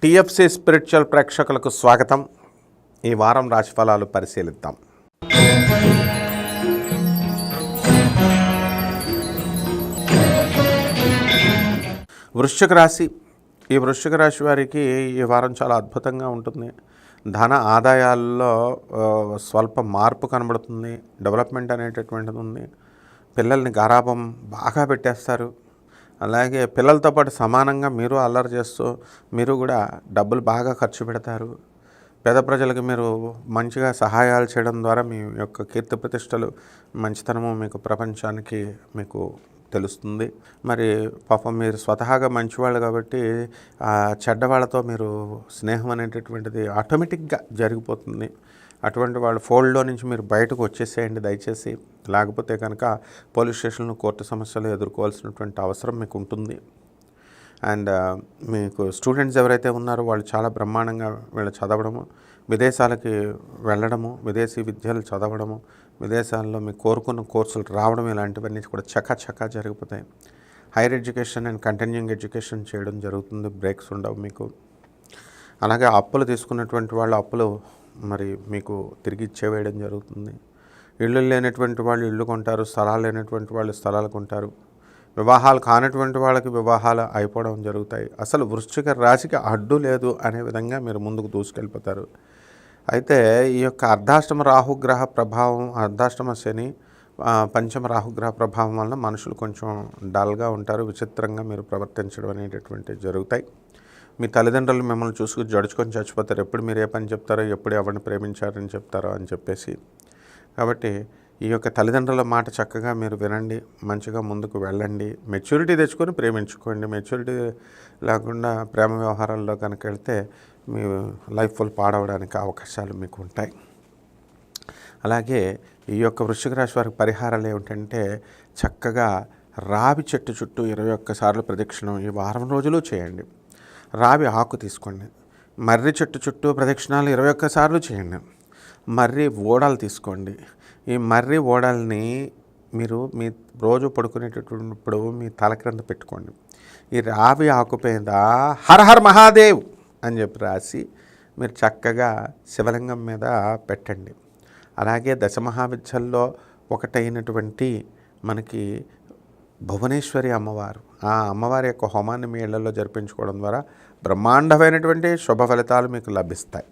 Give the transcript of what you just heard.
TFC spiritual ప్రేక్షకులకు స్వాగతం. ఈ వారం రాశిఫలాలు పరిశీలిద్దాం. వృశ్చిక రాశి. ఈ వృశ్చిక రాశి వారికి ఈ వారం చాలా అద్భుతంగా ఉంటుంది. ధన ఆదాయాల్లో స్వల్ప మార్పు కనబడుతుంది. డెవలప్మెంట్ అనేటటువంటిది ఉంది. పిల్లల్ని గారాబం బాగా పెట్టేస్తారు. అలాగే పిల్లలతో పాటు సమానంగా మీరు అల్లరి చేస్తూ మీరు కూడా డబ్బులు బాగా ఖర్చు పెడతారు. పేద ప్రజలకు మీరు మంచిగా సహాయాలు చేయడం ద్వారా మీ యొక్క కీర్తి ప్రతిష్టలు, మంచితనము మీకు ప్రపంచానికి మీకు తెలుస్తుంది. మరి పాపం మీరు స్వతహాగా మంచివాళ్ళు కాబట్టి చెడ్డవాళ్ళతో మీరు స్నేహం అనేటటువంటిది ఆటోమేటిక్గా జరిగిపోతుంది. అటువంటి వాళ్ళు ఫోల్డ్లో నుంచి మీరు బయటకు వచ్చేసేయండి దయచేసి. లేకపోతే కనుక పోలీస్ స్టేషన్లు, కోర్టు సమస్యలు ఎదుర్కోవాల్సినటువంటి అవసరం మీకు ఉంటుంది. అండ్ మీకు స్టూడెంట్స్ ఎవరైతే ఉన్నారో వాళ్ళు చాలా బ్రహ్మాండంగా వీళ్ళు చదవడము, విదేశాలకి వెళ్ళడము, విదేశీ విద్యలు చదవడము, విదేశాల్లో మీకు కోరుకున్న కోర్సులు రావడం, ఇలాంటివన్నీ కూడా చకా జరిగిపోతాయి. Higher education and continuing education చేయడం జరుగుతుంది. బ్రేక్స్ ఉండవు మీకు. అలాగే అప్పులు తీసుకున్నటువంటి వాళ్ళు అప్పులు మరి మీకు తిరిగి ఇచ్చేవేయడం జరుగుతుంది. ఇళ్ళు లేనటువంటి వాళ్ళు ఇళ్ళు కొంటారు. స్థలాలు లేనటువంటి వాళ్ళు స్థలాలు కొంటారు. వివాహాలు కానటువంటి వాళ్ళకి వివాహాలు అయిపోవడం జరుగుతాయి. అసలు వృశ్చిక రాశికి అడ్డు లేదు అనే విధంగా మీరు ముందుకు దూసుకెళ్ళిపోతారు. అయితే ఈ యొక్క అర్ధాష్టమ రాహుగ్రహ ప్రభావం, అర్ధాష్టమ శని, పంచమ రాహుగ్రహ ప్రభావం వల్ల మనుషులు కొంచెం డల్గా ఉంటారు. విచిత్రంగా మీరు ప్రవర్తించడం అనేటటువంటివి జరుగుతాయి. మీ తల్లిదండ్రులు మిమ్మల్ని చూసుకుని జడుచుకొని చచ్చిపోతారు. ఎప్పుడు మీరు ఏ పని చెప్తారో, ఎప్పుడు ఎవరిని ప్రేమించారని చెప్తారో అని చెప్పేసి. కాబట్టి ఈ యొక్క తల్లిదండ్రుల మాట చక్కగా మీరు వినండి, మంచిగా ముందుకు వెళ్ళండి. మెచ్యూరిటీ తెచ్చుకొని ప్రేమించుకోండి. మెచ్యూరిటీ లేకుండా ప్రేమ వ్యవహారాల్లో కనుక వెళ్తే మీ లైఫ్ ఫుల్ పాడవడానికి అవకాశాలు మీకు ఉంటాయి. అలాగే ఈ యొక్క వృశ్చిక రాశి వారికి పరిహారాలు ఏమిటంటే, చక్కగా రావి చెట్టు చుట్టూ 21 సార్లు ప్రదక్షిణం ఈ వారం రోజులు చేయండి. రావి ఆకు తీసుకోండి. మర్రి చెట్టు చుట్టూ ప్రదక్షిణాలు 21 సార్లు చేయండి. మర్రి ఓడాలు తీసుకోండి. ఈ మర్రి ఓడాల్ని మీరు మీ రోజు పడుకునేటప్పుడు మీ తల క్రింద పెట్టుకోండి. ఈ రావి ఆకు మీద హర హర్ మహాదేవ్ అని చెప్పి రాసి మీరు చక్కగా శివలింగం మీద పెట్టండి. అలాగే దశమహావిద్యల్లో ఒకటైనటువంటి మనకి భువనేశ్వరి అమ్మవారు, ఆ అమ్మవారి యొక్క హోమాన్ని మీ ఇళ్లలో జరిపించుకోవడం ద్వారా బ్రహ్మాండమైనటువంటి శుభ ఫలితాలు మీకు లభిస్తాయి.